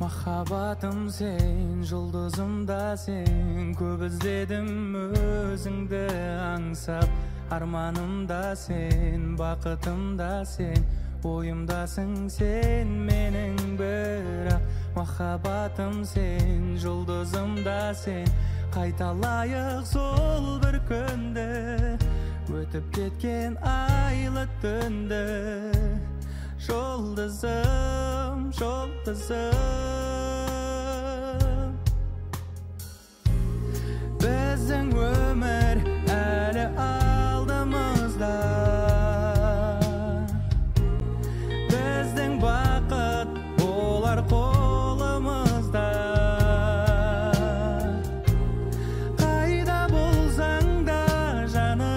Махаббатым сен, жұлдызым да сен, көп іздедім өзіңді аңсап. Арманым да сен, бақытым да сен, ойымдасың сен менің бірақ. Махаббатым сен, жұлдызым да сен, қайталайық сол бір күнді, өтіп кеткен айлы түнді. Жұлдызым, жұлдызым, біздің өмір әлі алдымызда, біздің бақыт болар қолымызда. Қайда болсаң да жаным,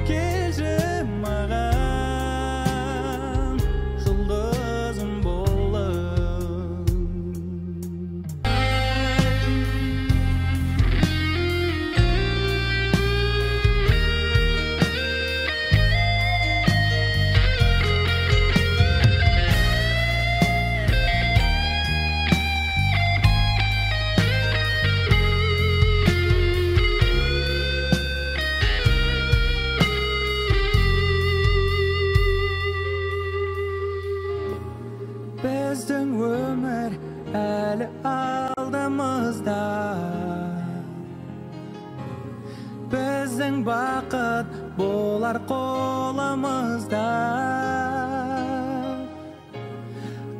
келші маған, жұлдызым болып. Біздің өмір әлі алдымызда, біздің бақыт болар қолымызда.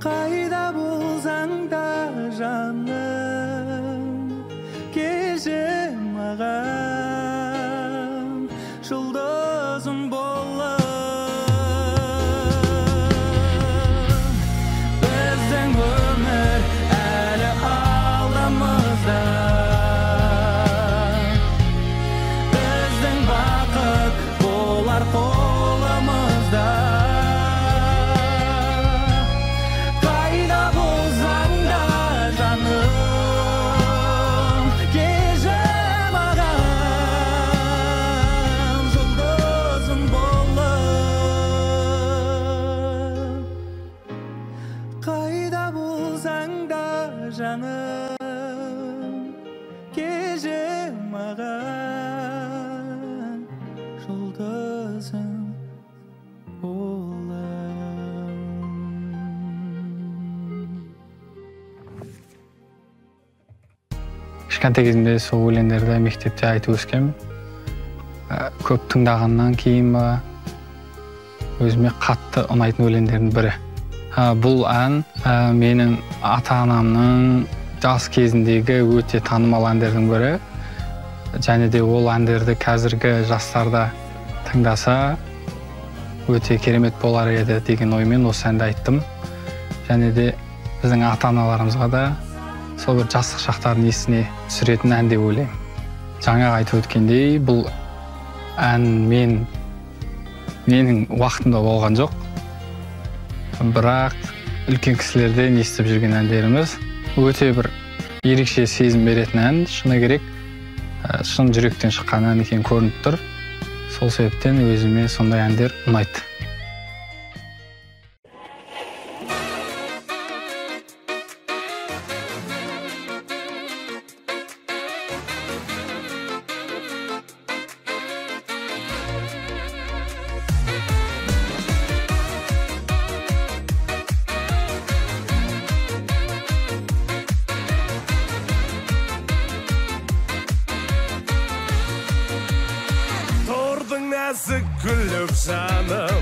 Қайда болсаң да жаным, келші маған, жұлдызым болып. Біздің өмір әлі алдымызда, біздің бақыт болар қолымызда. Қайда болсаң да жаным, келші маған, жұлдызым болып. Қайда болсаң да жаным, келші маған, жұлдызым болып. Кішкентай кезімде сол өлеңдерді мектепте айтып өскем. Көп тыңдағаннан кейін ба, өзіме қатты ұнайтын өлеңдердің бірі. Бұл ән менің ата-анамның жас кезіндегі өте танымал әндердің бірі. Және де ол әндерді қазіргі жастарда тыңдаса өте керемет болар еді деген оймен осы әнді айттым. Және де біздің ата-аналарымызға да сол бір жастық шақтарын есіне түсіретін ән деп ойлаймын. Жаңа айтып өткендей, бұл ән менің уақытымда болған жоқ. Бірақ үлкен кісілерден естіп жүрген әндеріміз өте бір ерекше сезім беретін ән. Шыны керек, шын жүректен шыққан ән екен көрініп тұр. Сол себептен өзіме сондай әндер ұнайды. Нәзік күліп жаным,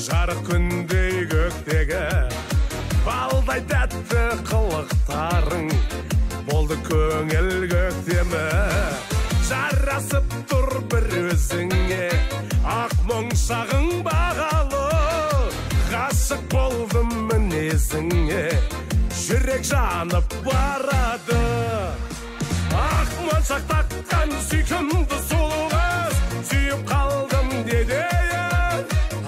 жарық күндей көктегі, балдай тәтті қылықтарың болды көңіл көктемі. Жарасып тұр бір өзіңе, ақ мұңшағың бағалы, ғашық болдым мінезіңе, жүрек жанып барады. Ақ моншақ таққан сүйкімді сұлу қыз, сүйіп қалдым дедейін.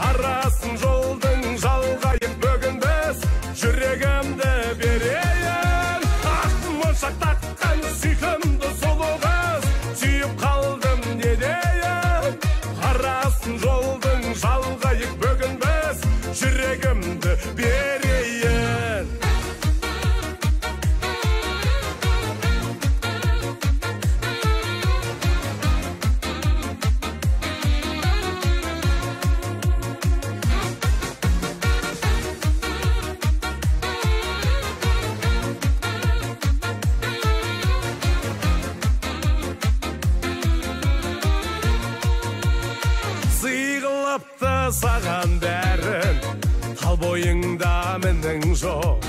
Арасын жолдың жалғайып бүгін біз, жүрегімді берейін. Ақ моншақ таққан сүйкімді сұлу қыз, сүйіп қалдым дедейін. Арасын жолдың жалғайып бүгін біз, жүрегімді берейін. Bundan bәрін тал бойыңда менің жоқ.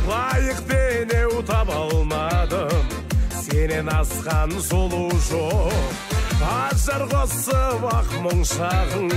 Лайық денеу таба алмадым, сенен асқан сұлу жоқ. Ажар қосып ақ мұңшағың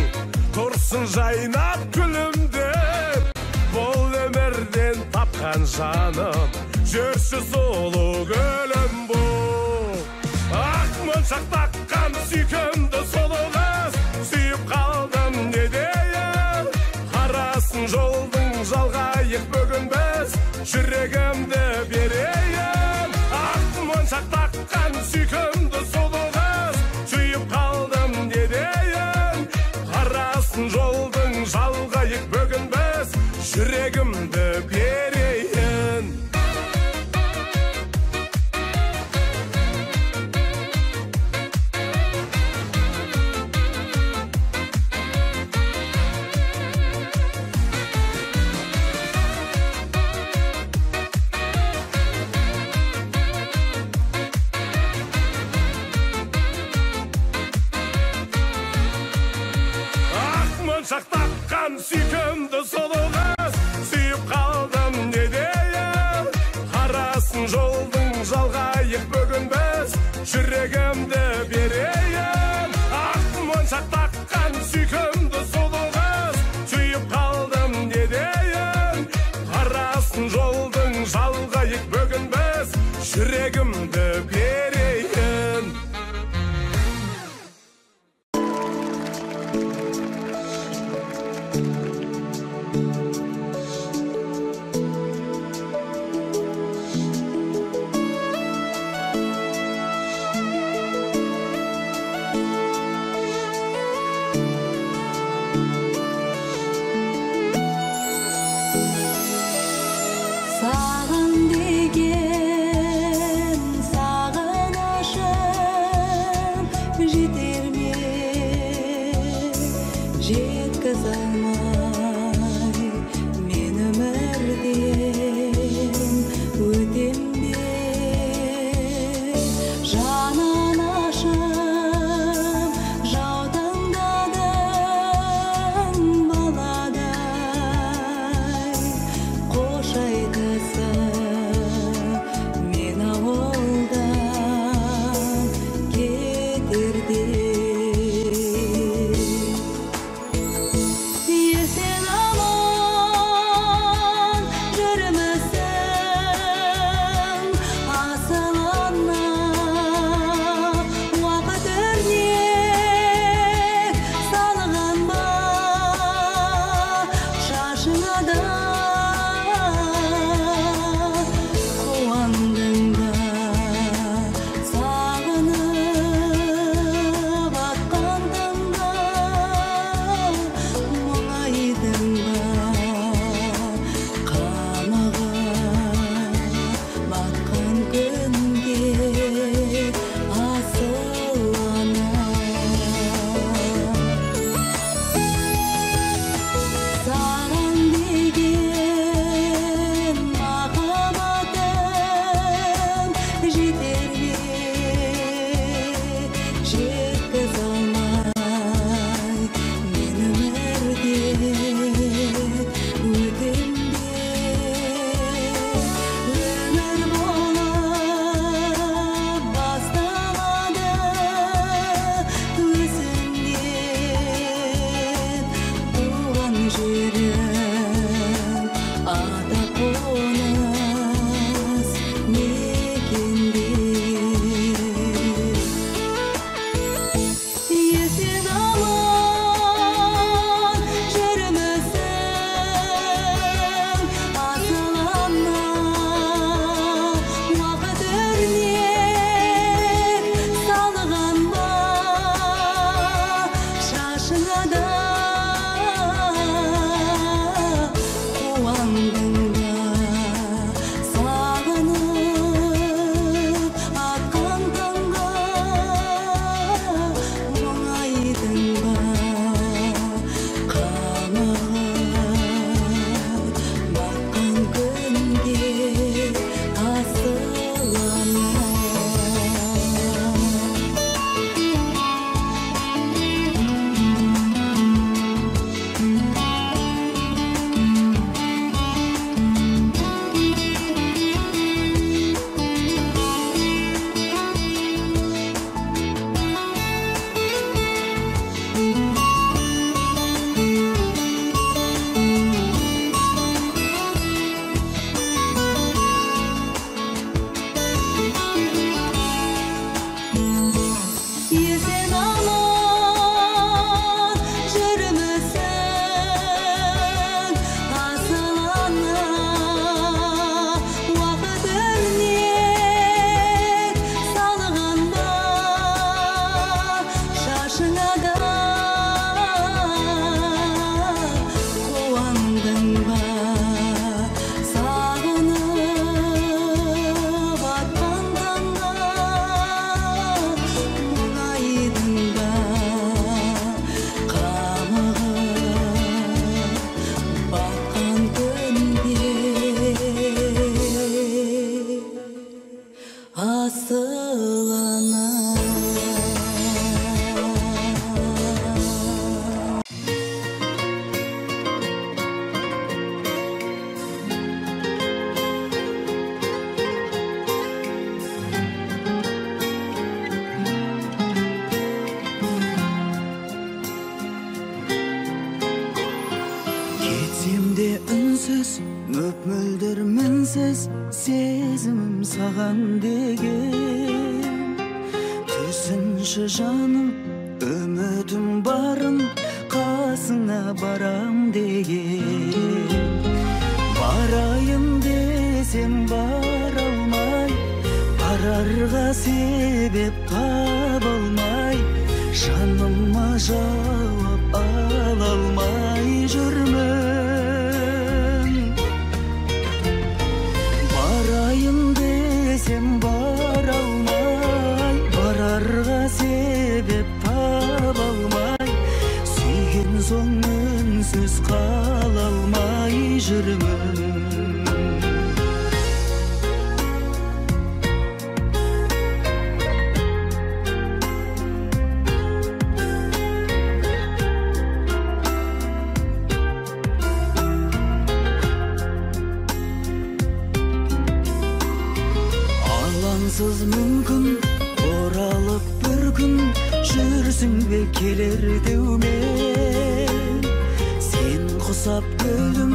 тұрсын жайнап күлімдеп. Бұл өмірден тапқан жаным жүрші сұлу гүлім бұл. Ақ моншақ таққан сүйкімді сұлу қыз, сүйіп қалдым не дейін. Қарасын жолдың жалғайық бүгін біз, жүрегімді берейін. Ақ моншақ таққан сүйкімді сұлу қыз, сүйіп қалдым не дейін. Қарасын жолдың жалғайық бүгін біз, жүрегімді берейін. Моншақ таққан сүйкімді сұлу қыз, сүйіп қалдым не дейін. Қарасын жолдың жалғайық бүгін біз, жүрегімді берейін. Ақ моншақ таққан сүйкімді сұлу қыз, сүйіп қалдым не дейін. Қарасын жолдың жалғайық бүгін біз, жүрегімді берейін. Sağan Кетсем де үнсіз, мөп-мөлдір мінсіз, сезімім саған деген. Түсінші жаным, үмітім барын, қасыңа барам деген. Барайын десем бара алмай, барарға себеп таба алмай, жаныма жауап ала алмай жүрмін. Барайын десем бара алмай, барарға себеп таба алмай, сүйген соң үнсіз қала алмай жүрмін. Алаңсыз мүмкін оралып бір күн, жүрсің бе келер деумен. Сен құсап гүлім,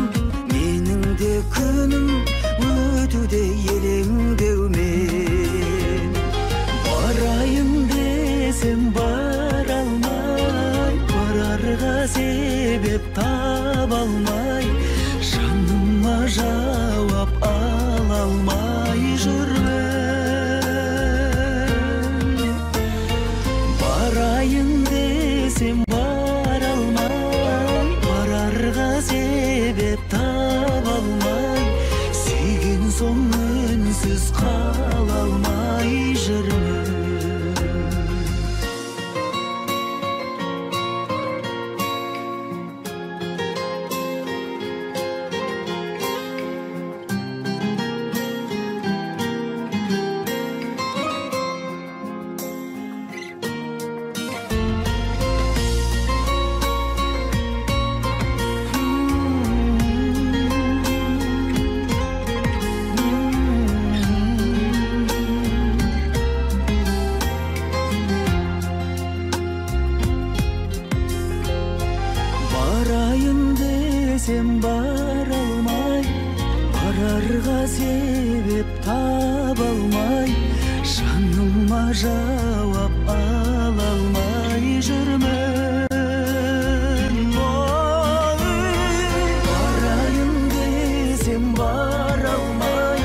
менің де күнім, өтуде елеңдеумен. Барайын десем бара алмай, барарға себеп таба алмай, жаныма жауап ала алмай жүрмін. Барайын десем бара алмай, барарға себеп таба алмай, сүйген соң үнсіз қала алмай жүрмін. Барайын десем бара алмай, барарға себеп таба алмай, жаныма жауап ала алмай жүрмін. Барайын десем бара алмай,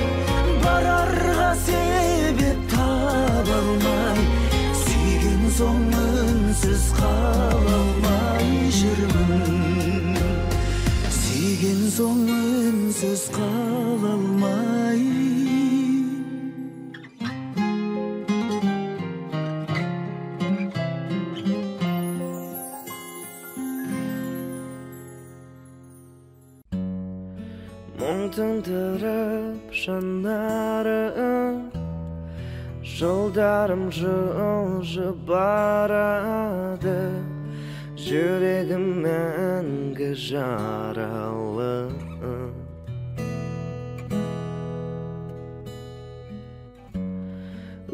барарға себеп таба алмай, сүйген соң үнсіз қала алмай жүрмін. Сүйген соң үнсіз қала алмай. Мұң тұндырып жанарым, жолдарым жылжып барады, жүрегім мәңгі жаралы.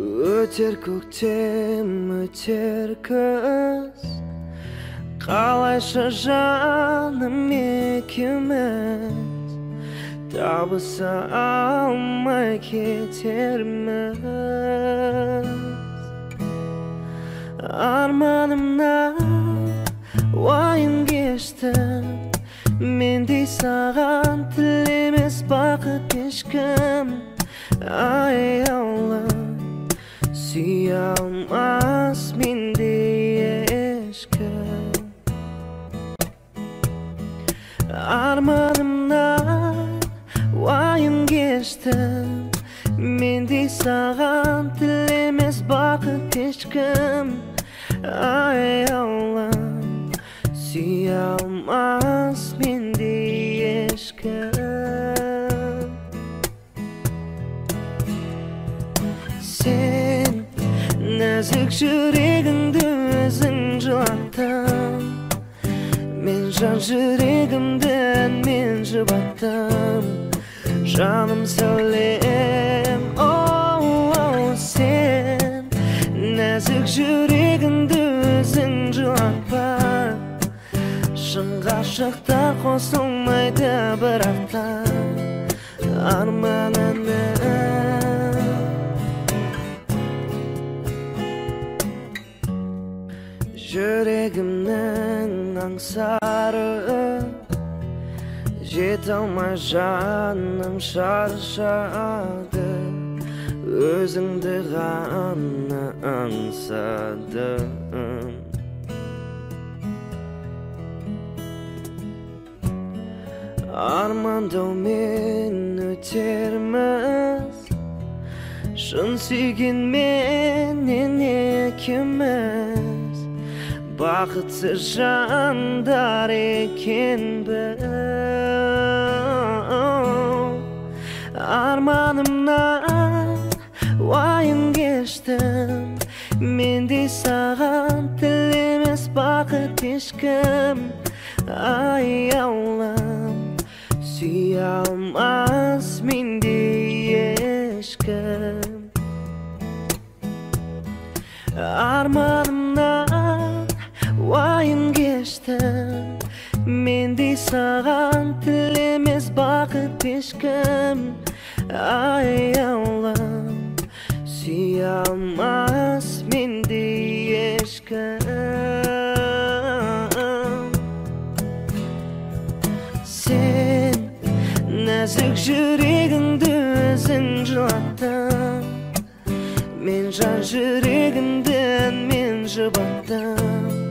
Өтер көктем, өтер күз, қалайша жаным екеуміз табыса алмай кетерміз. Арманымнан уайым кештім, мендей саған тілемес бақыт ешкім. Аяулым, сүйе алмас мендей ешкім. Арманымнан уайым кештім, мендей саған тілемес бақыт ешкім. Аяулым, сүйе алмас мендей ешкім. Сен нәзік жүрегіңді өзің жылаттың, мен жан жүрегімді мен жұбаттым. Жаным сәулем, сен нәзік жүрегіңді өзің жылатпа, Шын ғашықтар қосылмайды бірақта арманына жүрегімнің аңсары жете алмай жаным шаршады өзіңді ғана аңсадым армандаумен өтерміз шын сүйгенменен екеуміз бақытсыз жандар екенбіз арманымнан уайым кештім мендей саған тілемес бақыт ешкім аяулым сүйе алмас мендей ешкім арманымнан уайым кештім мендей саған тілемес бақыт ешкім аяулым сүйе алмас мендей ешкім сен нәзік жүрегіңді өзің жылаттың мен жан жүрегімді мен жұбаттым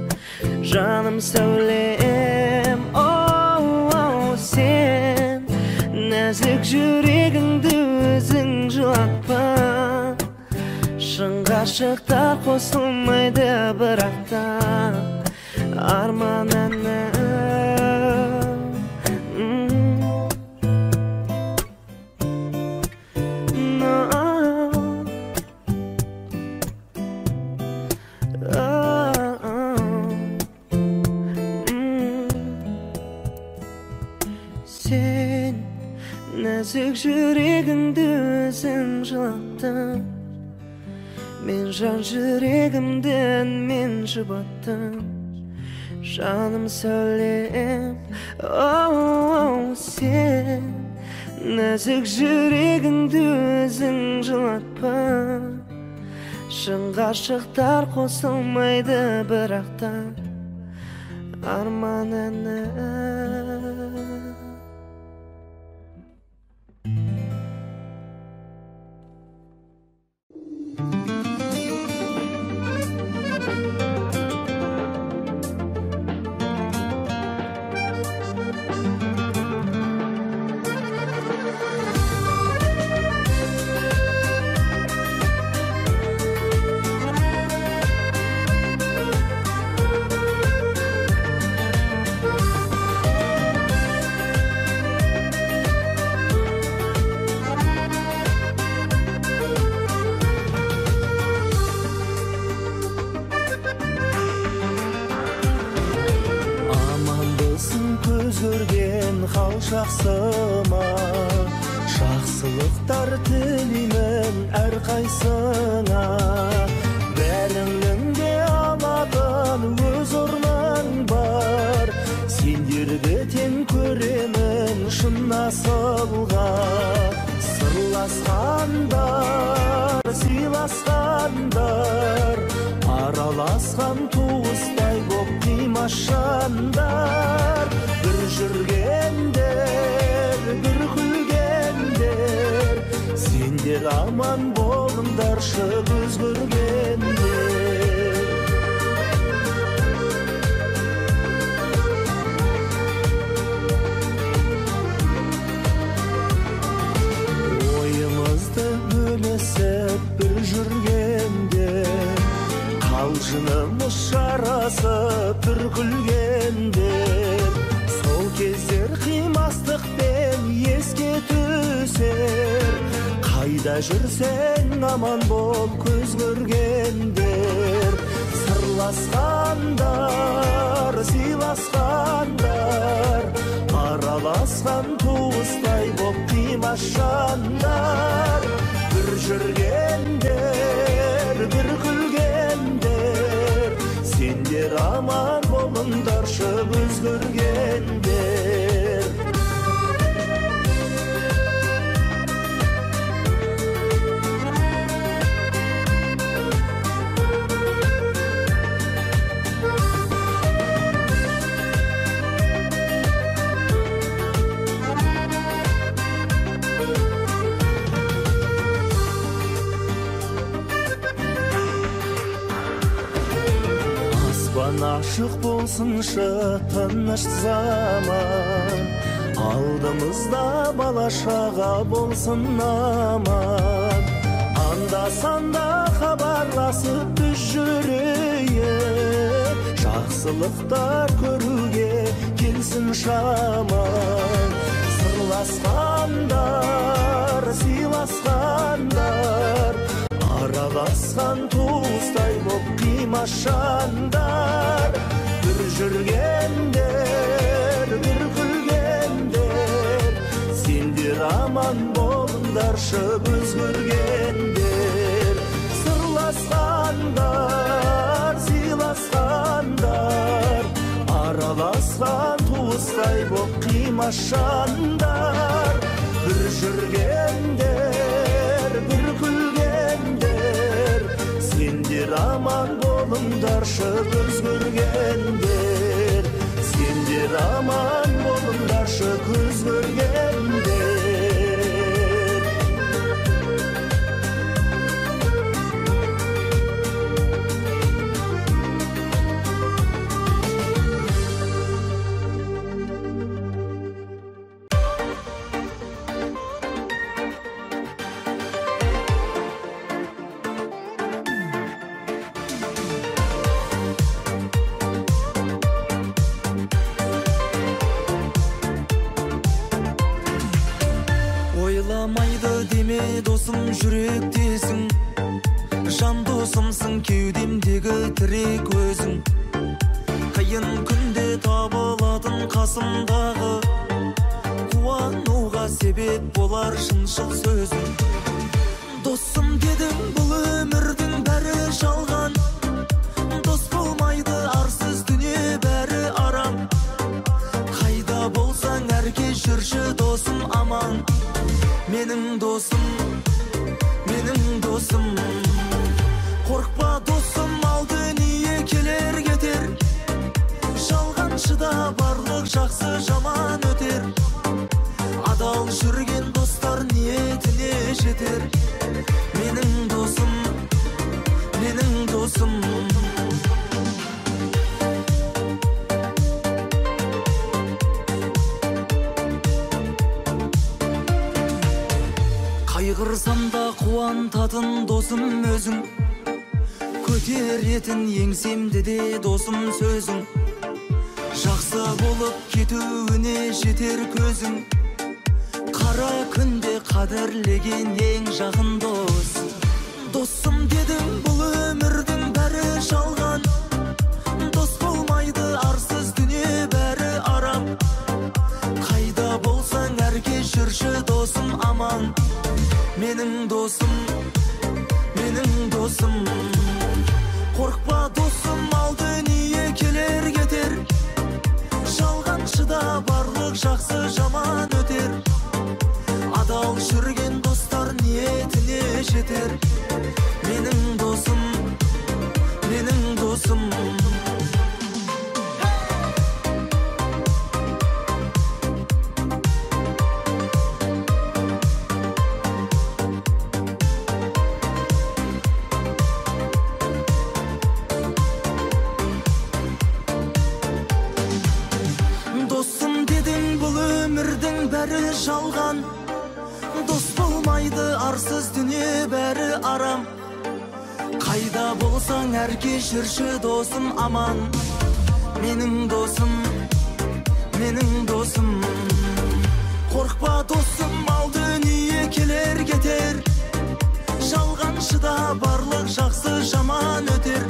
жаным сәулем оу сен нәзік жүрегіңді өзің жылатпа шын ғашықтар қосылмайды бірақта арманына нәзік жүрегіңді өзің жылаттың мен жан жүрегімді мен жұбаттым жаным сәулем оу сен нәзік жүрегіңді өзің жылатпа шын ғашықтар қосылмайды бірақта арманына жақсыма жақсылықтар тілеймін әрқайсыңа бәріңнің де алатын өз орның бар сендерді тең көремін шын асылға сырласқандар сыйласқандар араласқан туыстай боп қимашандар бір жүргендер бір күлгендер сендер аман болыңдаршы көз көргендер ойымызды бөлісіп бір жүргендер қалжыңымыз жарасып бір күлгендер сол кездер қимастықпен еске түсер қайда жүрсең аман бол көз көргендер сырласқандар сыйласқандар араласқан туыстай боп қимашандар бір жүргендер бір күлгендер сендер аман болыңдар болыңдаршы өзгөргендер. Ашық болсыншы тыныш заман, алдымызда бала шаға болсын аман. Анда-санда хабарласып біз жүрейік, жақсылықтар көруге келсін шаман. Сырласқандар, сыйласқандар, араласқан туыстай боп қимашандар. Bir жүргендер, bir күлгендер, сендер аман болыңдаршы өзгөргендер. Сырласқандар, сыйласқандар, араласқан туыстай боп қимашандар. Bir жүргендер, bir күлгендер, сендер аман болыңдаршы өзгөргендер. Сендер аман болыңдаршы көз көргендер. Ойламайды деме досым жүректесің, жан досымсың кеудемдегі тірек өзің. Қиын күнде табылатын қасымдағы, қуануға себеп болар шыншыл сөзің. Досым дедің бұл өмірдің бәрі жалған, дос болмайды арсыз дүние бәрі арам. Қайда болсаң әрке жүрші досым аман. Менің досым, менің досым, қорқпа досым, ал дүние келер кетер. Жалғаншыда барлық жақсы жаман өтер. Адал жүрген достар ниетіне жетер. Менің досым, менің досым. Қайғырсам да қуантатын досым өзің, көтеретін еңсемде де досым сөзің. Жақсы болып кетуіне жетер көзің, қара күнде қадірлеген ең жақын дос. Досым дедің бұл өмірдің бәрі жалған, дос болмайды арсыз дүние бәрі арам. Қайда болсаң әрке жүрші досым аман. Менің досым, менің досым, қорқпа досым, ал дүние келер кетер. Жалғаншыда барлық жақсы жаман өтер. Адал жүрген достар ниетіне жетер. Менің досым, менің досым. Жалған дос болмайды арсыз дүние бәрі арам. Қайда болсаң әрке жүрші досым аман. Менің досым, менің досым, қорқпа досым, ал дүние келер кетер. Жалғаншыда барлық жақсы жаман өтер.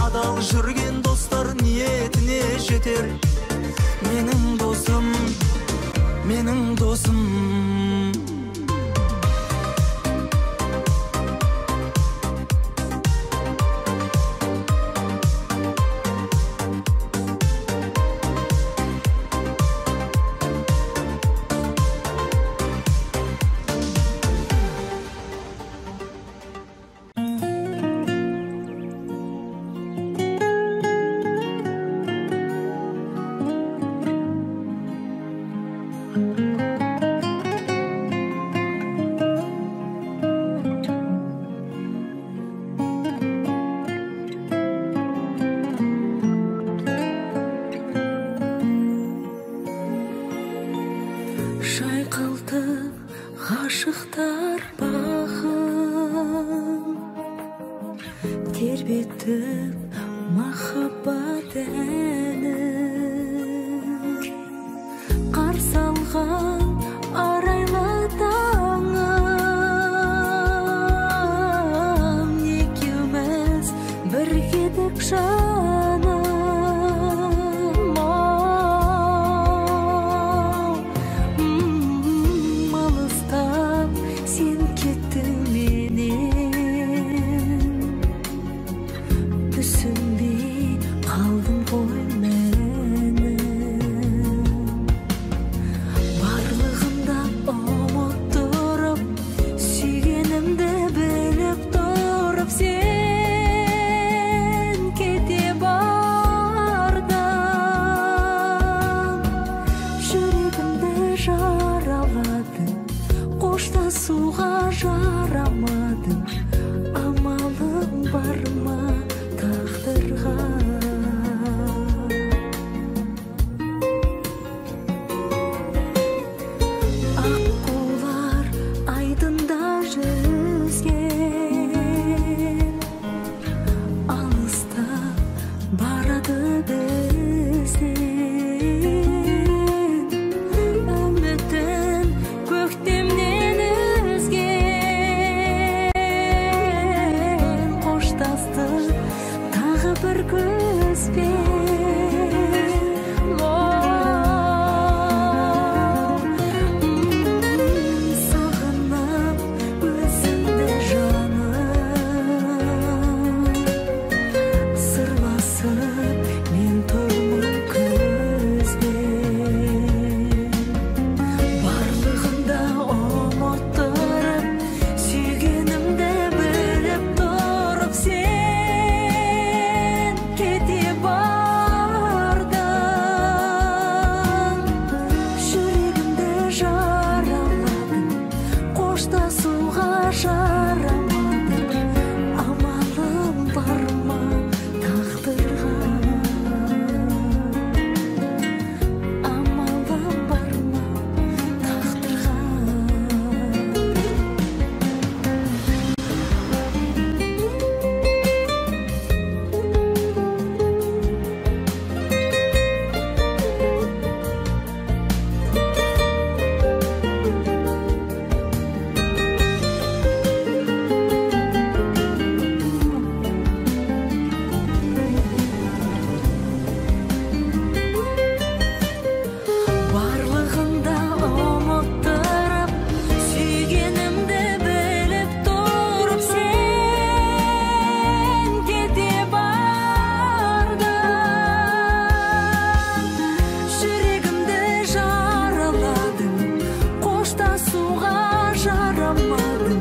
Адал жүрген достар ниетіне жетер. Менің досым, менің досым. Шайқалтып ғашықтар бағын, тербетіп махаббат әнін, қарсы алған арайлы таңым, екеуміз біргедік жаным. Қоштасуға жарамадым, амалым бар ма тағдырға? Аққулар айдында жүзген, алыста барады бізден. Үмітін көктемнен үзген, қоштасты тағы бір көзбен. Сағынып өзімді жаным, сырласып мен тұрмын көзбен. Барлығында ұмыттырып, сүйгенімді біліп тұрып, сен кете бардың. Жүрегімді жараладың, қоштасуға жарамадың, амалым бар ма тағдырға? Амалым бар ма тағдырға? Барлығында ұмыттырып, сүйгенімді біліп тұрып, сен кете бардың. Жүрегімді жараладың, қоштасуға жарамадың,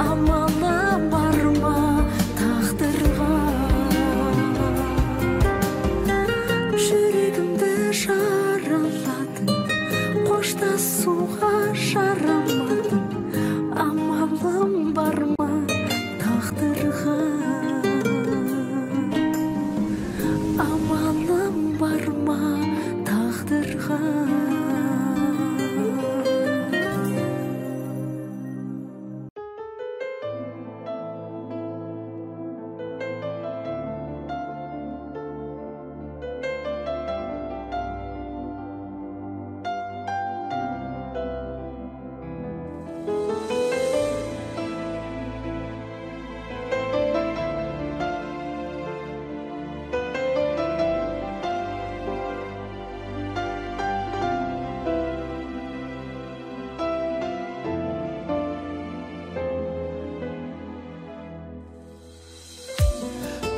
амалым бар ма тағдырға? Жүрегімді жараладың, қоштасуға жарамадың, амалым бар ма тағдырға? Амалым бар ма тағдырға?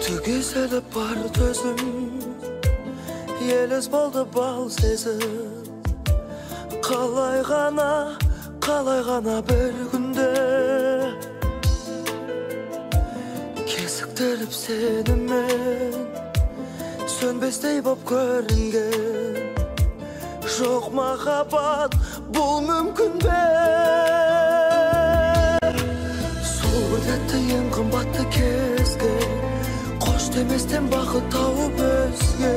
Түгеселіп бар төзім, елес болды бал сезім. Қалай ғана бір күнде кесіктіріп сенімен, сөнбестей боп көрінген. Жоқ махаббат, бұл мүмкін бе? Сол бір тәтті ең қымбатты кезге қош деместен бақыт тауып өзге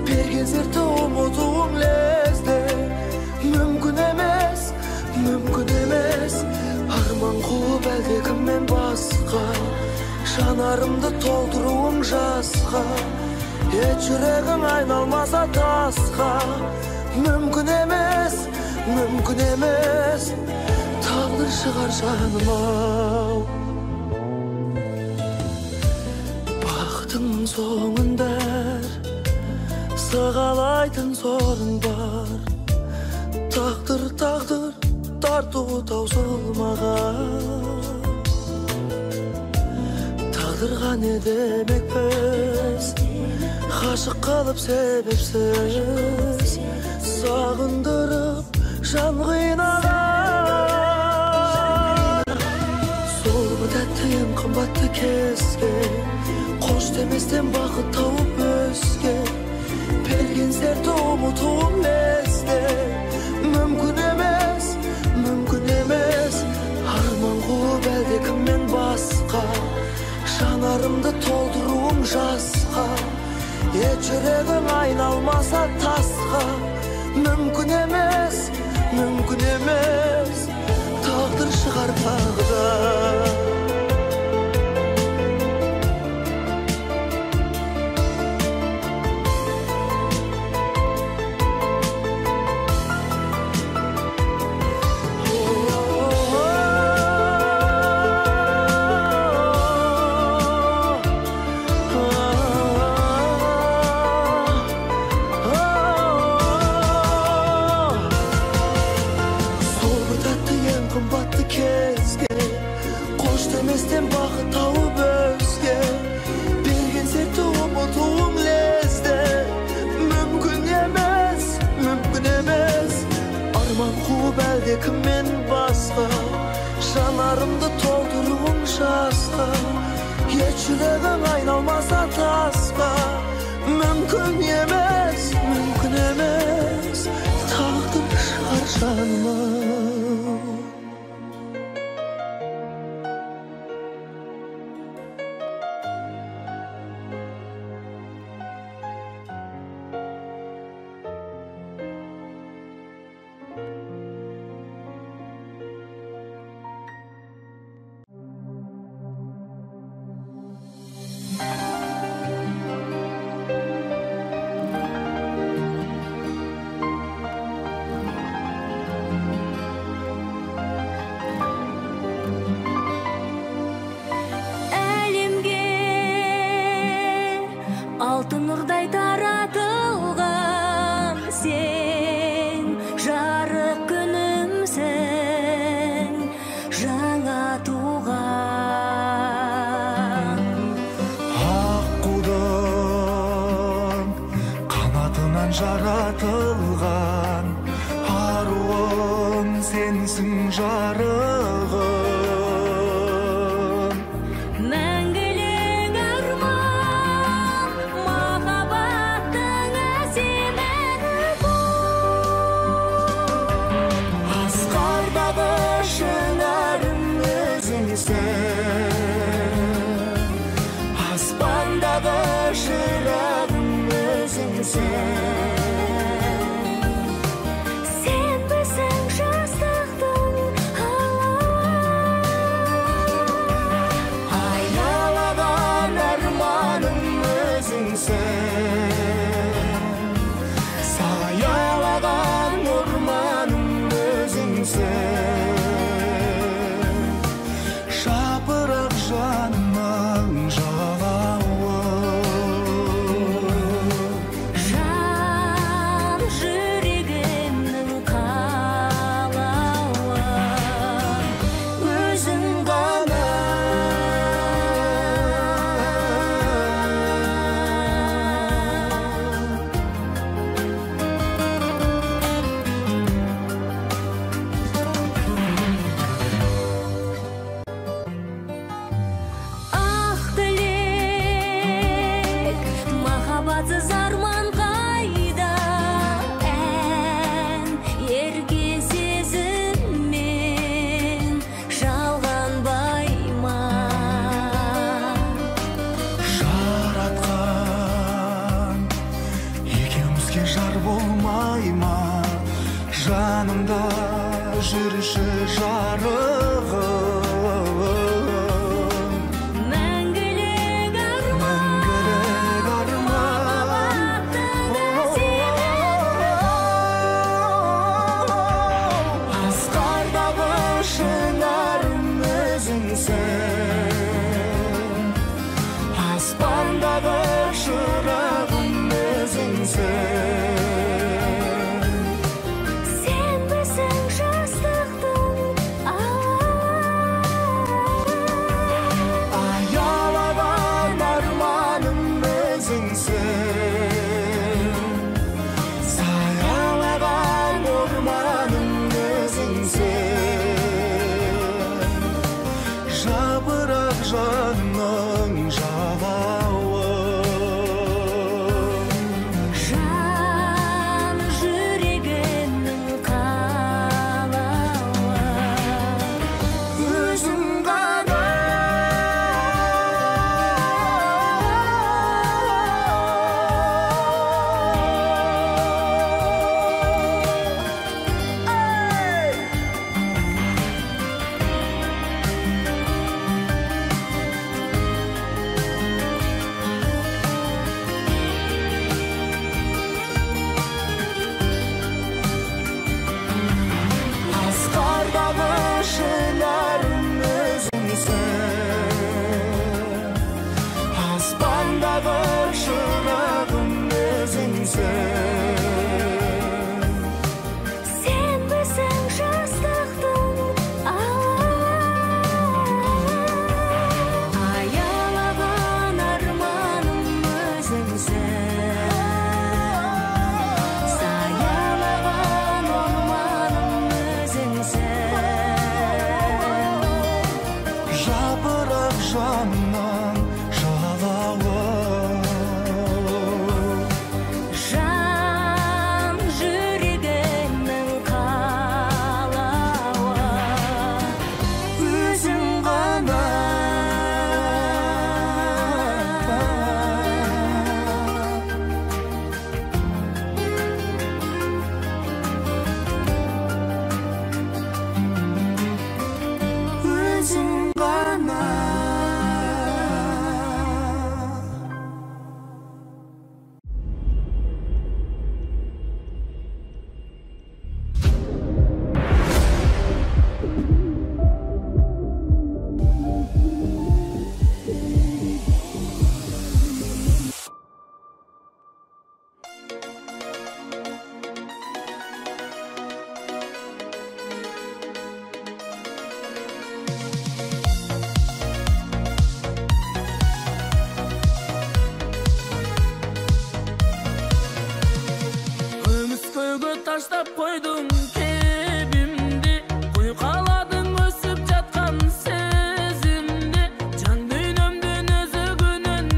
берген сертті ұмытуым лезде мүмкін емес. Жанарымды толтыруың жасқа, жүрегің айналмаса тасқа. Мүмкін емес, тағдыр шығар жаным-ау. Бақытыңның соңында сағалайтын сорың бар. Тағдыр тарту таусылмаған. Тағдырға не демекпіз, ғашық қалып себепсіз, сағындырып жан қинаған. Сол тәтті ең қымбатты кезге, қош деместен бақыт тауып өскен, берген серті ұмытуым лезде. Мүмкін емес, арман қуып әлде кіммен басқа. Жанарымды толтыруың жасқа, жүрегің айналмаса тасқа. Мүмкін емес, тағдыр шығар тағдыр. Бақыт тауып өскен, берген серті ұмытуым лезде. Мүмкін емес, арман қуып әлде кіммен басқа. Жанарымды толтыруың жасқа, жүрегің айналмаса тасқа. Мүмкін емес, тағдыр шығар жаным-ау. Алтын нұрдай таратылған сен, жарық күнімсің, жаңа туған. Аққудың қанатынан жаратылған, аруым сенсің жарығым. Аспандағы шырағым өзіңсің. Сен білсің жастықтың алауы, айналаған арманым өзіңсің. Саялаған орманым өзіңсің. Жапырақ жанымның жалауы, жан жүрегімнің қалауы, өзің ғана. Махаббатсыз арман қайда, ән ерке сезіммен жалғанбай ма? жаратқан екеумізге жар болмай ма? Жанымда жүрші жарығым. Мәңгілік koydun kebimdi, uyqaladın ösüp жатқан сезімді. Жан дүйнөмдүн өзөгүнөн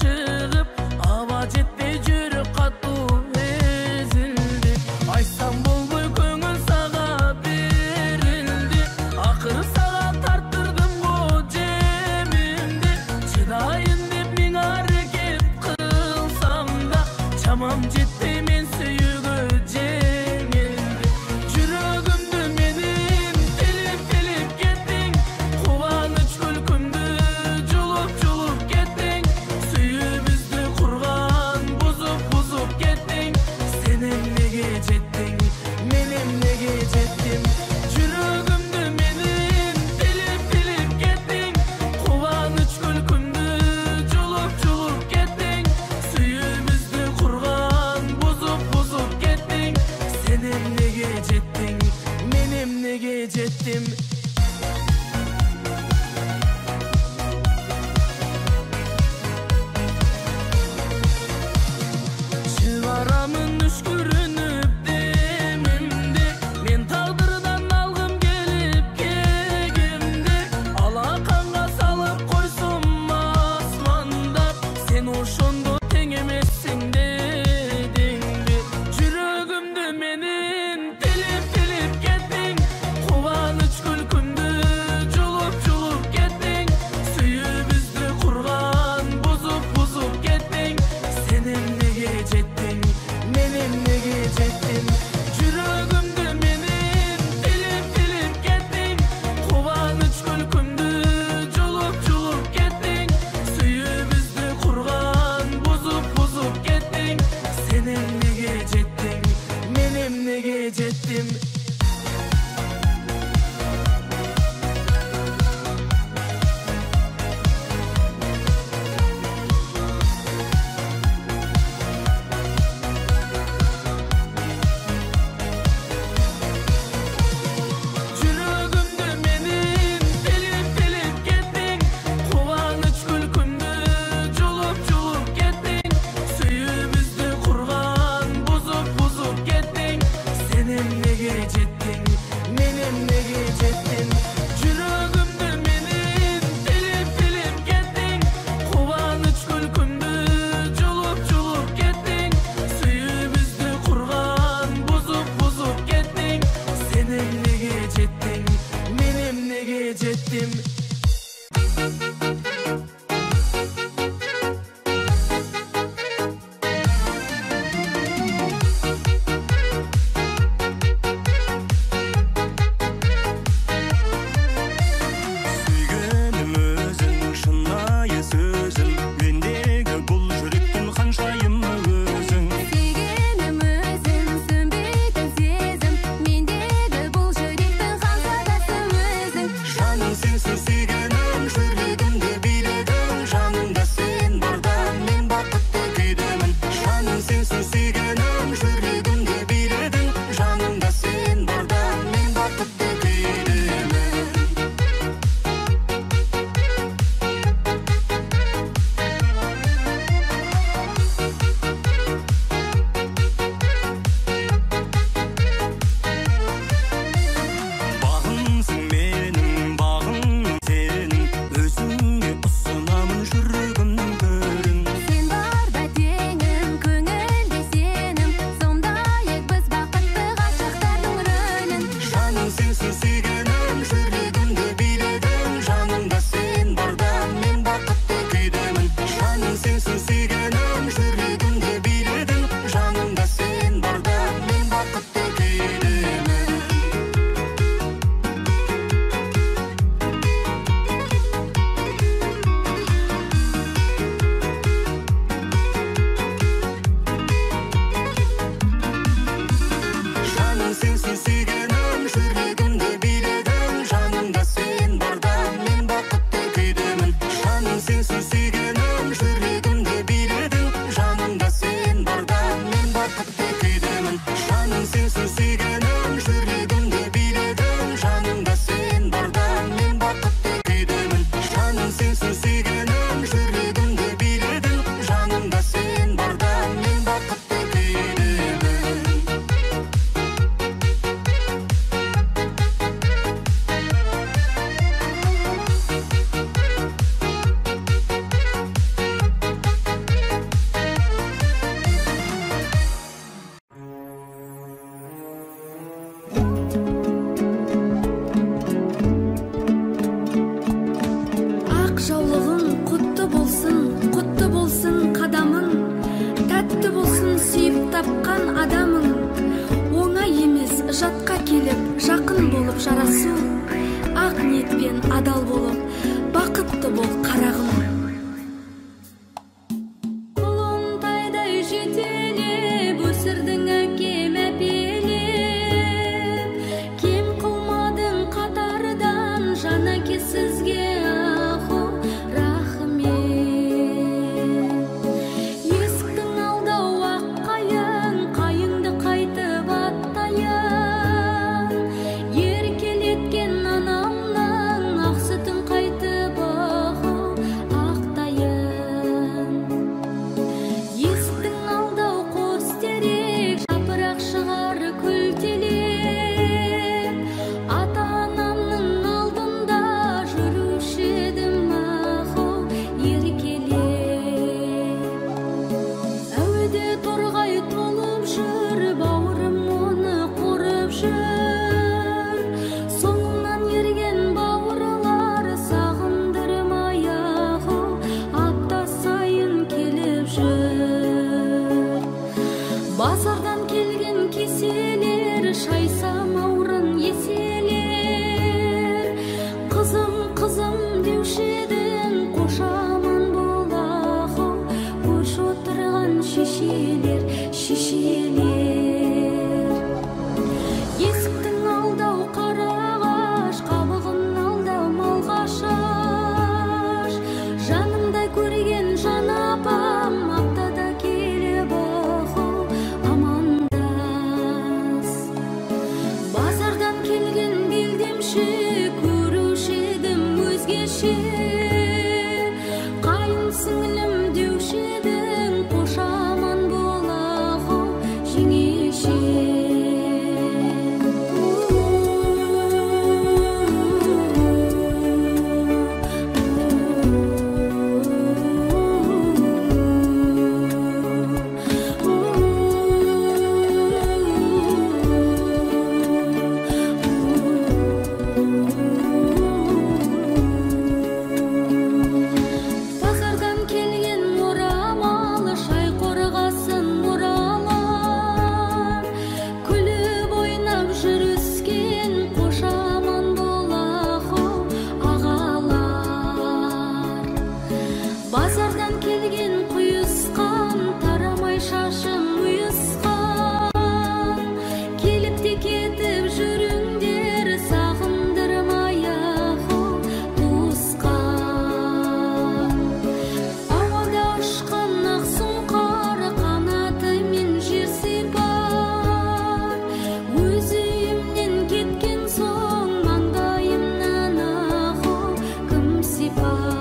чыгып, аба жетпей жүрүп катуу эзилди. Айтсам болбой көңүл сага берилди, акыры сага тарттырдым го жемимди. Чыдайын деп миң аракет кылсам да, чамам жетпей мен сүйүүгө жеңилди. Жүрөгүмдү менин тилип кеттиң, кубаныч күлкүмдү жулуп кеттиң. Сүйүүбүздү курган бузуп кеттиң. Сен эмнеге жеттиң, мен эмнеге жеттим? Жүрөгүмдү менин тилип кеттиң, кубаныч күлкүмдү жулуп кеттиң. Сүйүүбүздү курган бузуп кеттиң. Сен эмнеге жеттиң, мен эмнеге жеттим? Чыгарамын үшкүрүнүп демимди, мен тагдырдан алгым келип кегимди. Алаканга салып койсом асмандап, сен ошондо тең эмессиң дедиңби. Жүрөгүмдү менин тилип кеттиң, кубаныч күлкүмдү жулуп кеттиң. Сүйүүбүздү курган бузуп кеттиң. Сен эмнеге жеттиң, мен эмнеге жеттим? Жүрөгүмдү менин тилип кеттиң, кубаныч күлкүмдү жулуп кеттиң. Сүйүүбүздү курган бузуп кеттиң. Сен эмнеге жеттиң, мен эмнеге жеттим? Жүрөгүмдү менин тилип кеттиң, кубаныч күлкүмдү жулуп кеттиң. Сүйүүбүздү курган бузуп кеттиң. Сен эмнеге жеттиң, мен эмнеге жеттим? Жүрөгүмдү менин тилип кеттиң, кубаныч күлкүмдү жулуп кеттиң. Сүйүүбүздү курган бузуп кеттиң. Сен эмнеге жеттиң, мен эмнеге жеттим? Сүйгенім өзің, шынайы сөзің, мендегі бұл жүректің ханшайымы өзің. Сүйгенім өзің, сөнбейтін сезім, мендегі бұл жүректің ханшайымы өзің. Жаным сенсіз сүйгенім, жүрегімді биледің. Жанымда сен барда мен бақытты күйдемін. Жаным сенсіз сүйгенім, жүрегімді биледің. Жанымда сен барда мен бақытты күйдемін. Бағымсың менің, бағым сенің, өзіңе ұсынамын жүрегімнің көрін. Сен барда теңім, көңілде сенім, сондай-ақ біз бақытты ғашықтардың рөлін. Жаным сенсіз сүйгенім, жүрегімді биледің. Жанымда сен барда мен бақытты күйдемін. Жаным сенсіз сүйгенім, жүрегімді биледің. Жанымда сен барда мен бақытты күйдемін. Жаным сенсіз сүйгенім, жүрегімді биледің. Жанымда сен барда мен бақытты күйдемін. Жаным сенсіз сүйгенім, жүрегімді биледің. Жанымда сен барда мен бақытты күйдемін. Жаным сенсіз сүйгенім, жүрегімді биледің. Жанымда сен барда мен бақытты күйдемін. Жаным сенсіз сүйгенім, жүрегімді биледің. Жанымда сен барда мен бақытты күйдемін. келіп жақын болып жарасу, ақ ниетпен адал болып бақытты бол қарағым. Құлынтайдай жетелеп өсірдің әкем әпелеп, кем қылмадың қатардан жан әке сізге аху рахмет. Есіктің алдау ақ қайың, қайыңды қайтып аттайын, еркелеткен анамның ақ сүтін қайтып аху ақтайын. Есіктің алдау қос терек, жапырақ шығар күлтелеп, ата-анамның алдында жүруші едім аху еркелеп. Әуеде торғай толып жүр, бауырым оны қорып жүр. Соңынан ерген бауырлар сағындырмай аху апта сайын келіп жүр. Базардан келген кеселер шайсамаурын еселер. Қызым, қызым деуші едің, қош аман бол аху. Көрші отырған шешелер, шешелер. Есіктің алдау қарағаш, қабығын алдау малға шаш. Жанымдай көрген жан апам аптада келіп аху амандас. Базардан келген белдемші көруші едім өзгеше. Қайын сіңілім деуші едің, қош аман бол аху жеңеше. Базардан келген орамал, шай қорғасын оралар. Күліп ойнап жүріскен, қош аман бол аху ағалар. Базардан келген құйысқан, тарамай шашым ұйысқан. Келіп те кетіп жүріңдер, сағындырмай аху туысқан. Ауада ұшқан ақ сұңқар, қанатымен жер сипар. Өз үйімнен кеткен соң, маңдайымнан аху кім сипар.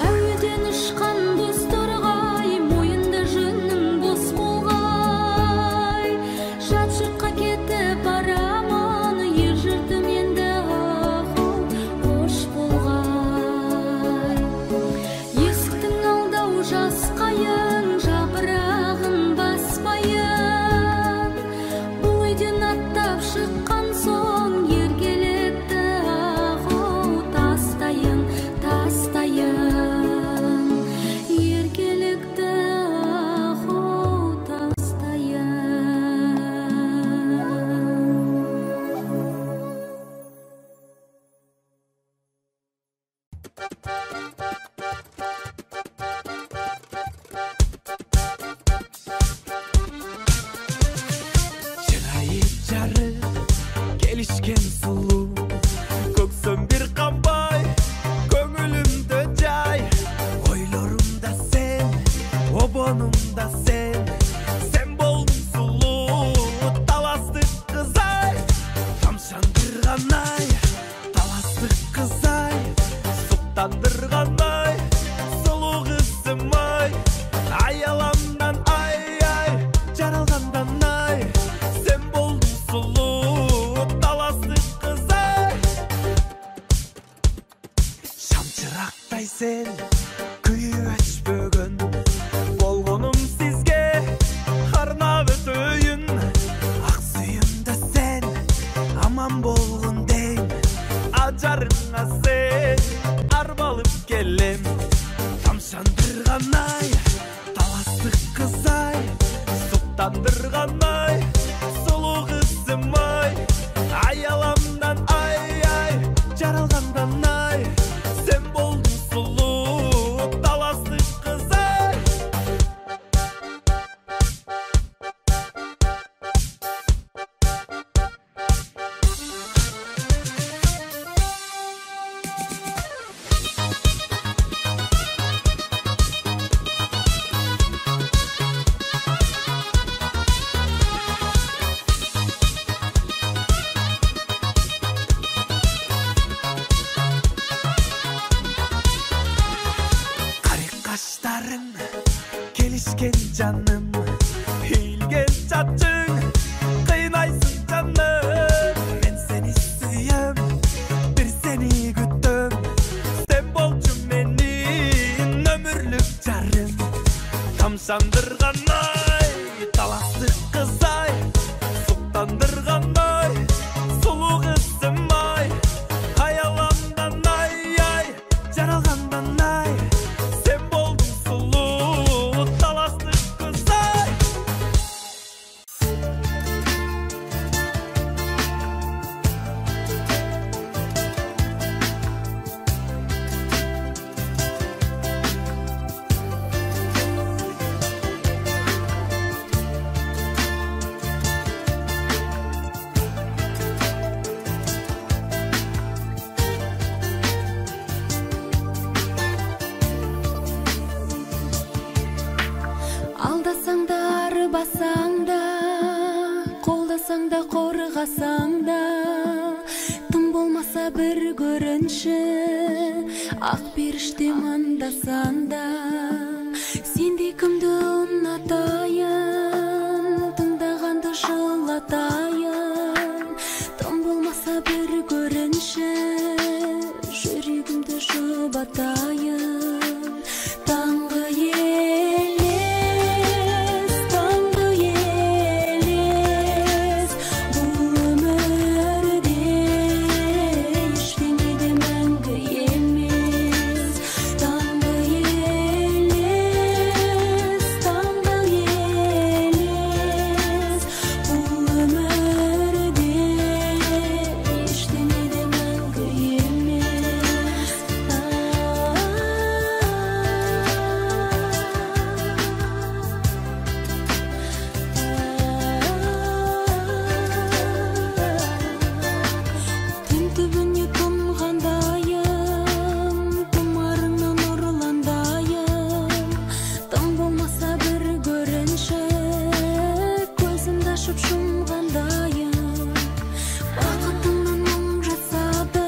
Әуеден ұшқан боз торғай, мойында жөнім бос болғай. Жат жұртқа кетіп барамын, ер жұртым енді аху қош болғай. Есіктің алдау жас қайың, жапырағын баспайын. Бұл үйден аттап шыққан соң, еркелетті аху тастайын, тастайын. Еркелікті аху тастайын. Жырайып жарық, келішкен сұлу, көксім бір қамбай, көңілімді жай. Ойларымда сен, обонымда сен, сен болдың сұлу, таластық қызай. Тамшандырғанай, таластық қызай, сұқтандырғанай, сұлу қызым-ай. Аяламдан ай-ай, жаралғандан ай, сен болдың сұлу, таластық қызай. Шамшырақтай сен, күйі өшпөгін, болғаным сізге арнап өтейін. Ақ сүйімді сен, аман болғын дейін, ажарыңа сен арбалып келем. Тамшандырғанай, таластық қызай, сұқтандырғанай, сұлу қыз Сақтасаң да қорғасаң да тым болмаса бір көрінші ақ періште мандасаң да сендей кімді ұнатайын тыңдағанды жылатайын тым болмаса бір көрінші жүрегімді жұбатайын таңғы елес бұл өмірде ештеңе де мәңгі емес таңғы елес бұл өмірде ештеңе де мәңгі емес түн түбіне тұнғандайым тұмарыңнан ұрландайым тым болмаса бір көрінші көзімді ашып жұмғандайым бақытымнан мұң жасадым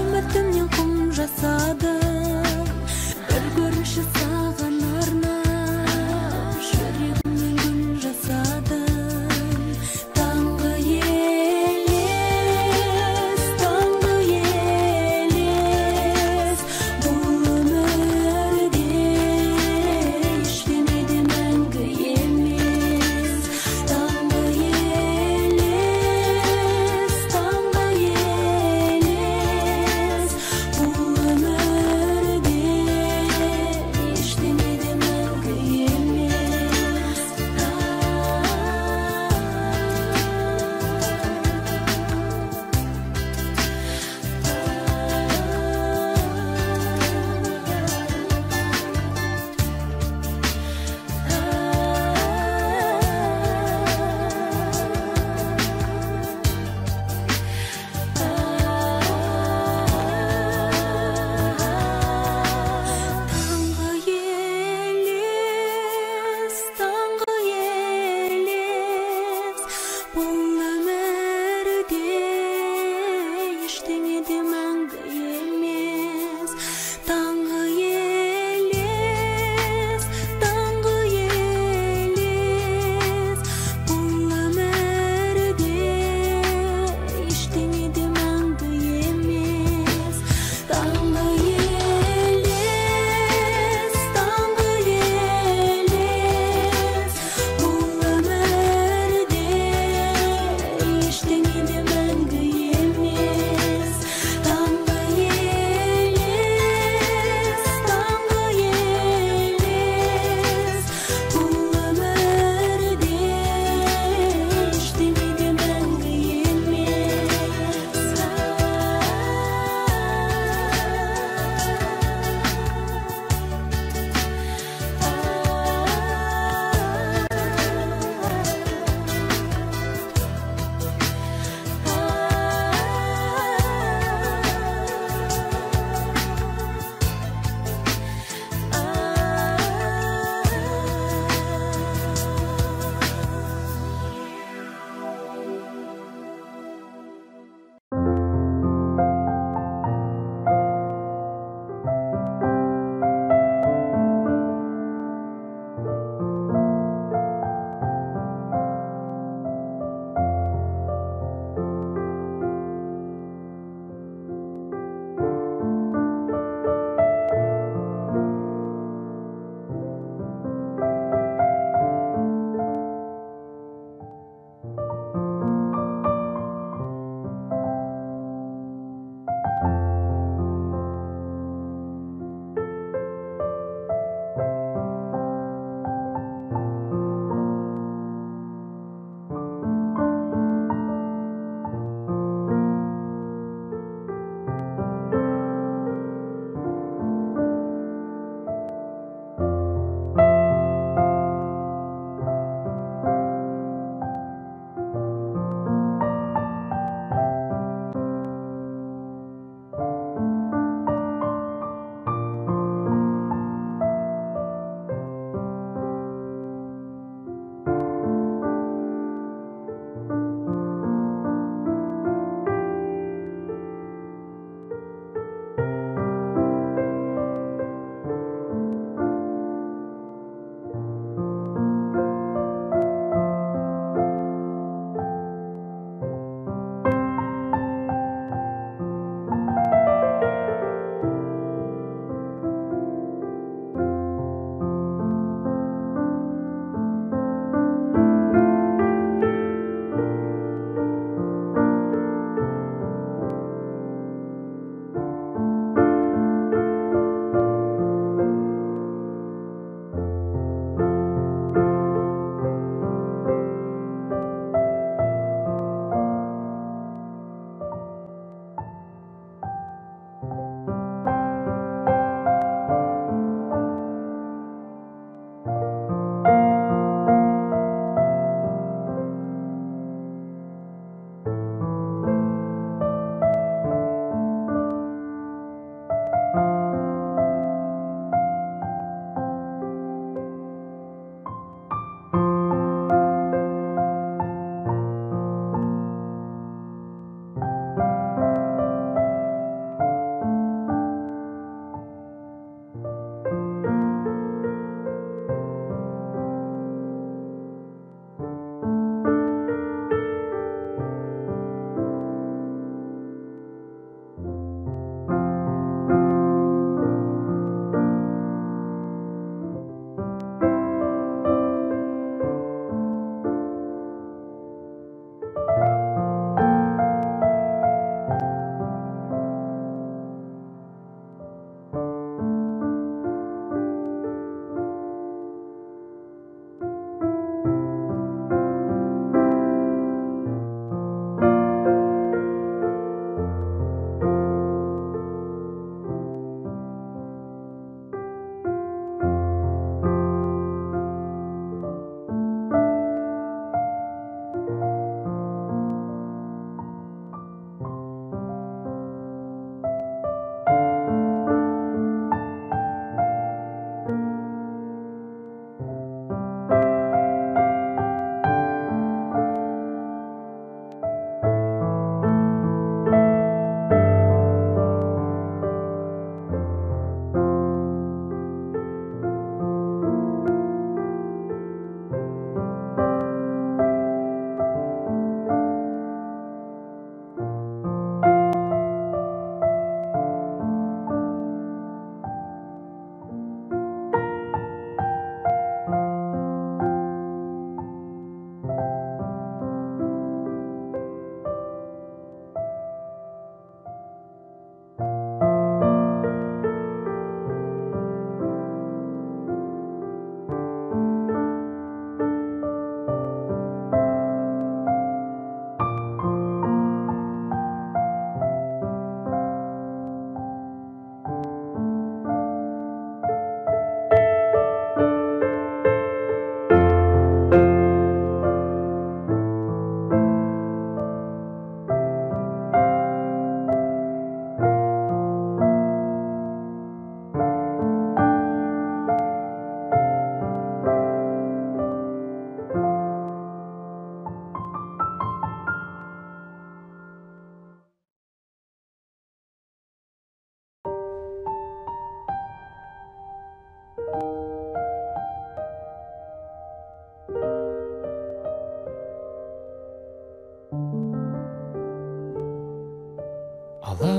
үмітімнен құм жасадым бір көрінші саған арнап жүрегімнен гүл жасадым таңғы елес бұл өмірде ештеңе де мәңгі емес таңғы елес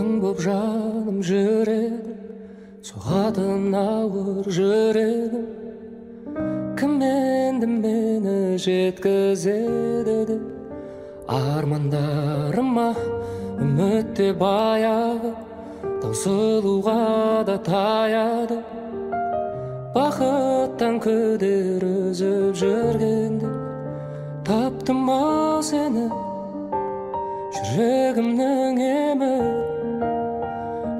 Алтын боп жаным жүрегім, соғатын ауыр жүрегім. Кім енді мені жеткізеді деп, армандарыма үмітте баяғы, таусылуға да таяды. Бақыттан күдер үзіп жүргенде, таптым-ау сені, жүрегімнің емі.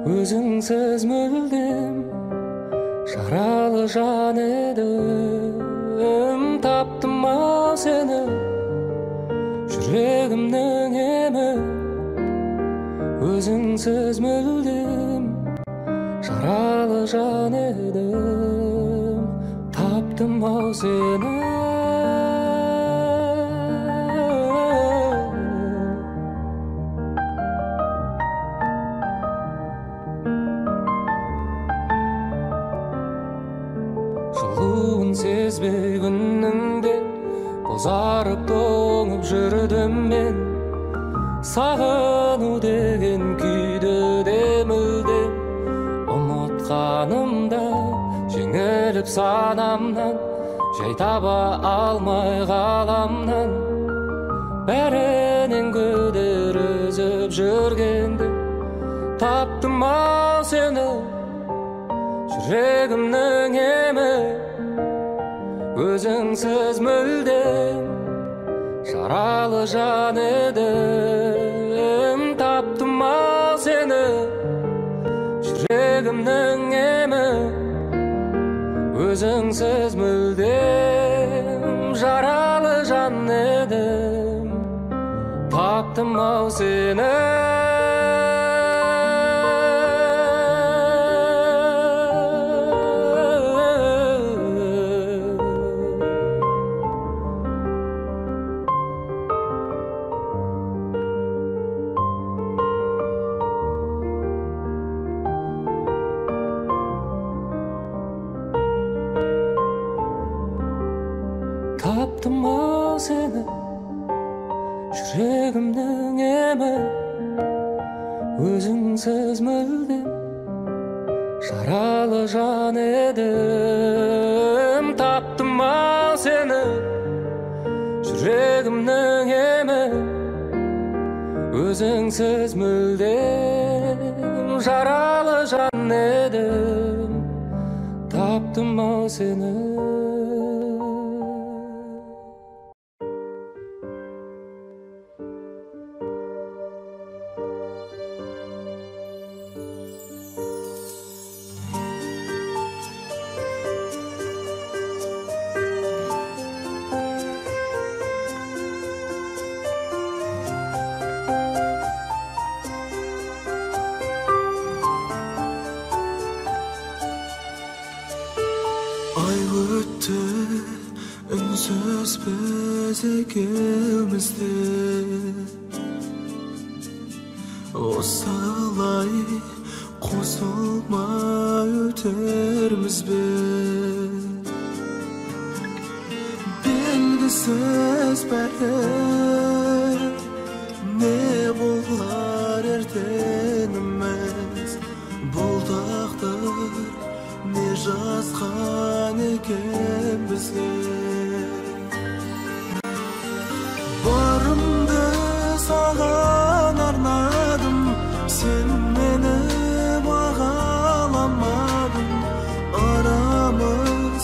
Өзіңсіз мүлдем жаралы жан едім. Таптым-ау сені, жүрегімнің емі. Өзіңсіз мүлдем жаралы жан едім. Таптым-ау сені. Жылуын сезбей күнніңде бозарып тоңып жүрдім мен. Сағыну деген күйді де мүлдем ұмытқанымда, жеңіліп санамнан, жай таба алмай ғаламнан. Бәрінен күдер үзіп жүргенде, таптым-ау сені, жүрегімнің емі. Өзіңсіз мүлдем жаралы жан едім. Таптым-ау сені, жүрегімнің емі. Өзіңсіз мүлдем жаралы жан едім. Таптым-ау сені. Таптым-ау сені, жүрегімнің емі. Өзіңсіз мүлдем жаралы жан едім. Таптым-ау сені, жүрегімнің емі. Өзіңсіз мүлдем жаралы жан едім. Таптым-ау сені. Ай өтті, үнсіз біз екеумізді. Осылай қосылмай өтерміз бе? Белгісіз бәрі не болар ертеңіміз. Бұл тағдыр не жазған екен бізге. Барымды саған арнадым, сен мені бағаламадың. Арамыз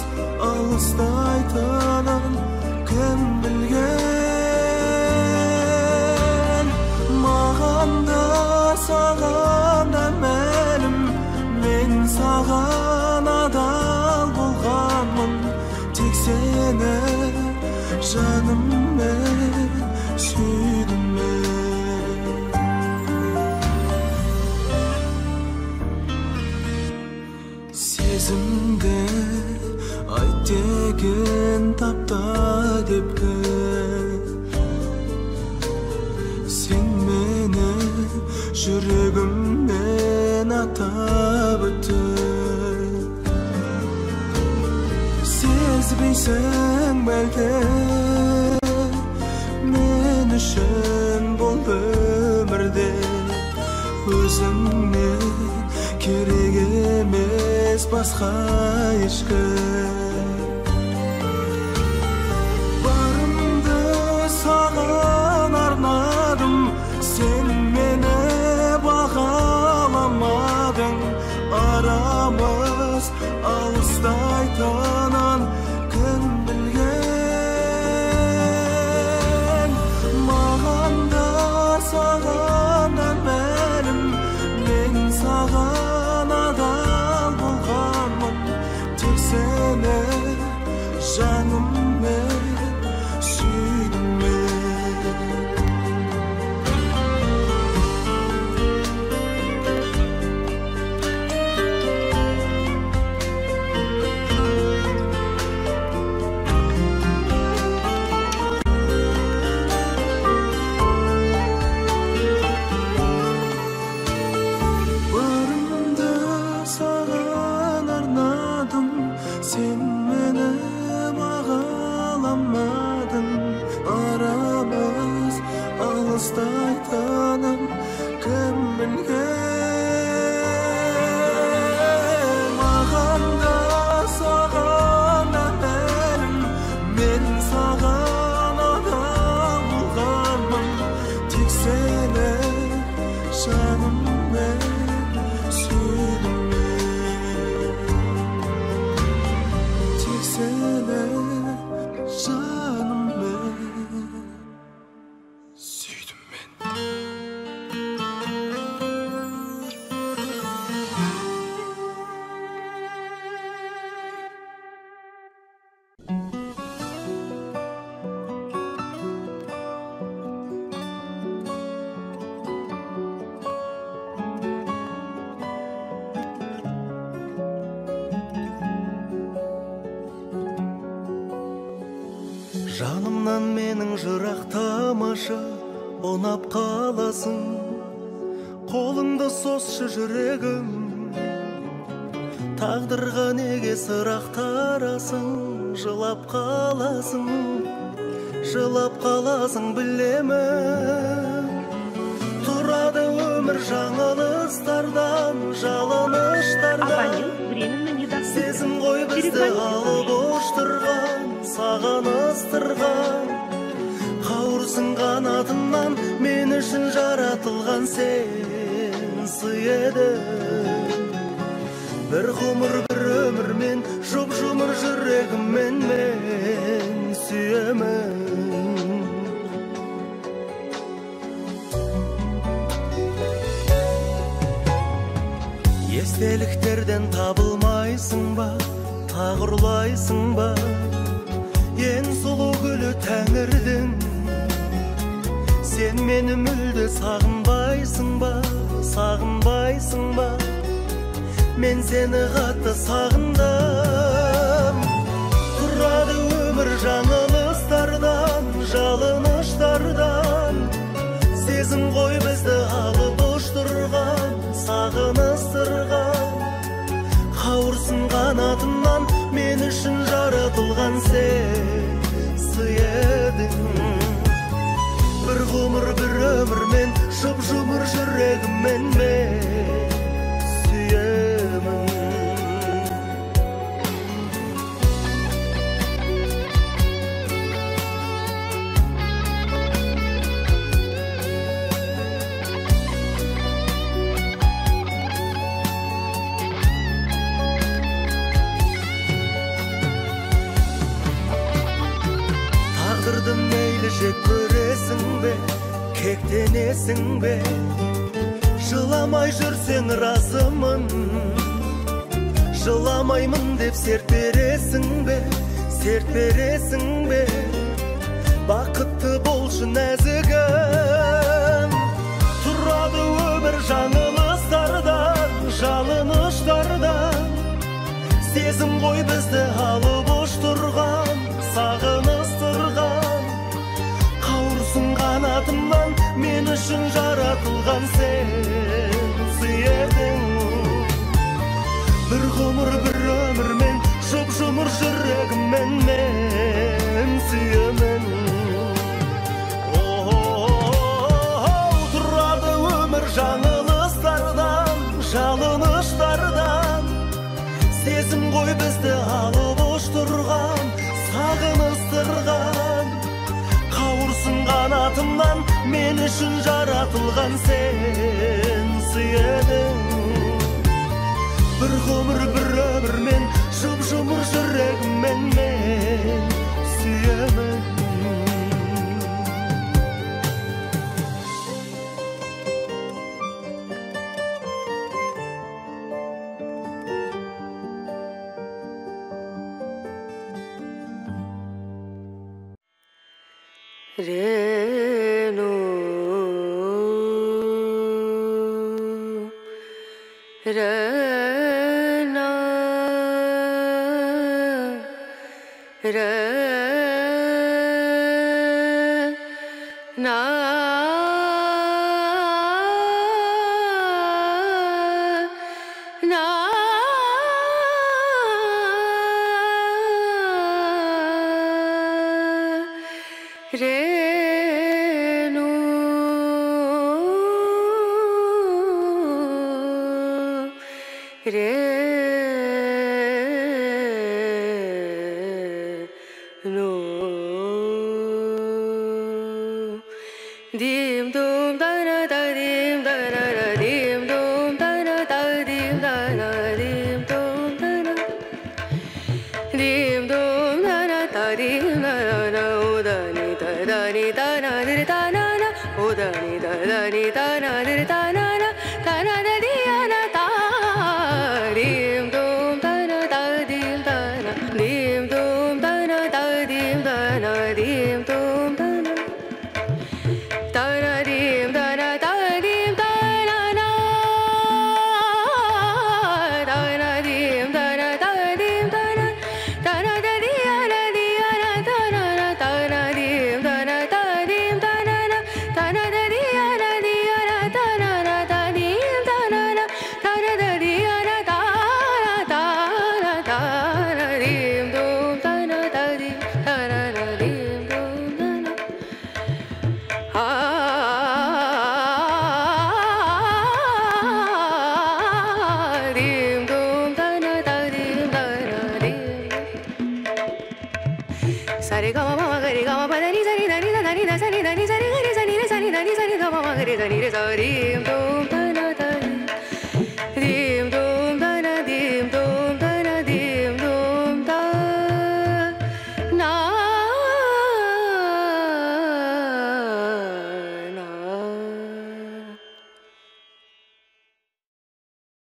алыстайтынын кім білген. Маған да саған да мәлім, мен саған адал болғанмын. Тек сені жаныммен сүйдім мен. Сезімді айт деген тапта депті. Сен мені жүрегімнен атап өтті. Сезбейсің бәлкі, мен үшін бұл өмірде өзің басқа ешкі барымды саған арнадым сен мені бағаламадың арамыз алыстайтынын кім білген маған да саған да мәлім мен саған адал болғанмын тек сені жаныммен сүйдім мен Sen meni bağalamadın aramız alыстайтынын кім білген маған да саған да мәлім мен саған адал болғанмын тек сені жаныммен сүйдім seni canımmen süydüm ben. Жанымнан менің жырақтамашы ұнап қаласың қолыңды сосшы жүрегім тағдырға неге сырақтарасың жылап қаласың білемін тұрады өмір жаңалыстардан жалыныштардан сезім ғой бізді алып бош тұрған саған ыстырған қауырсын қанатымнан мен үшін жаратылған сен сый едің бір ғұмыр бір өмірмен жұп-жұмыр жүрегіммен мен сүйемін естеліктерден табылмайсың ба тағырлайсың ба ең сұлу гүлі тәңірдің сен мені мүлде сағынбайсың ба мен сені қатты сағындым тұрады өмір жаңылыстардан жалыныштардан сезім ғой бізді алып ұштырған сағыныстырған қауырсын қанатымнан мен үшін жаратылған сен сый едің бір ғұмыр бір өмірмен жұп-жұмыр жүрегіммен мен сүйемін тағдырды мейлі жек көресің бе кектенесің бе жыламай жүрсең разымын жыламаймын деп серт бересің бе бақытты болшы нәзігім тұрады өмір жаңылыстардан жалыныштардан сезім ғой бізді алып ұштырған сағыныстырған қауырсын қанатымнан мен үшін жаратылған сен сый едің бір ғұмыр бір өмірмен жұп-жұмыр жүрегіммен мен сүйемін тұрады өмір жаңылыстардан жалыныштардан turgan sagın ısırgan kavursun kanatımdan men üçün jaratılgan sen sıyedin bir ömür bir ömür men şumşumur yüregimmen men süyemen Renu Rena Rena Renu Renu Dim dum da na da dim da na na dim dum da na da dim da na dim dum da na dim dum da na da dim da na o da ni da na di da na na o da ni da na di da na na da na da di na da dim dum da na da dim da na dim dum da na da dim da na dim dum da na da na dim da na da dim da na na da na dim da na da dim da na da na da di na da na na da na dim da na da dim da na na da na da di na da na na da dim da na na da na da di na da na dim dum da na da dim da na na dim dum da na dim dum da na da dim da na dim Sare ga ma ga re ga ma pa da ni sa ni da ni da ni da sa ni da ni sa ni ga re sa ni re sa ni da ni sa ni da ma ga re sa ni re sa dim dum